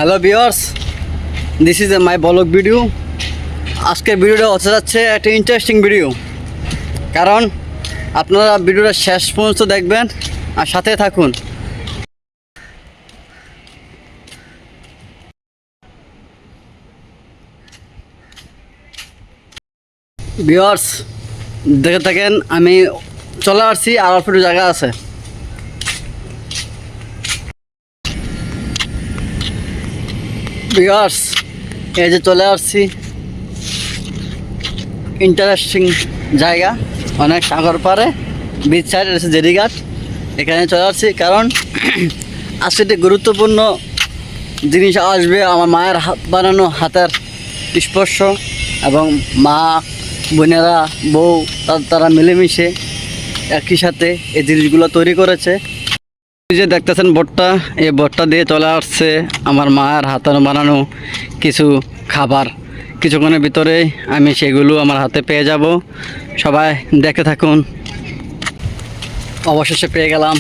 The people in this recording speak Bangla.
Hello viewers, this is my blog video. আজকের ভিডিওটা হতে যাচ্ছে একটা ইন্টারেস্টিং ভিডিও, কারণ আপনারা ভিডিওটা শেষ পর্যন্ত দেখবেন আর সাথে থাকুন। ভিউয়ার্স দেখে থাকেন, আমি চলে আসছি আর অল্প একটু জায়গা আছে। ভিউয়ার্স এই যে চলে আসছি, ইন্টারেস্টিং জায়গা, অনেক সাগর পাড়ে, বিচ সাইড এসে জেরিঘাট, এখানে চলে আসছি কারণ আজকে একটি গুরুত্বপূর্ণ জিনিস আসবে। আমার মায়ের হাত বানানো হাতের স্পর্শ, এবং মা বোনেরা বউ তারা মিলেমিশে একই সাথে এই জিনিসগুলো তৈরি করেছে। এই যে দেখতেছেন বোটটা, এই বোটটা দিয়ে চলে আসছে আমার মায়ের হাতের বানানো কিছু খাবার। কিছুক্ষণের ভিতরে আমি সেগুলো আমার হাতে পেয়ে যাব, সবাই দেখতে থাকুন। অবশেষে পেয়ে গেলাম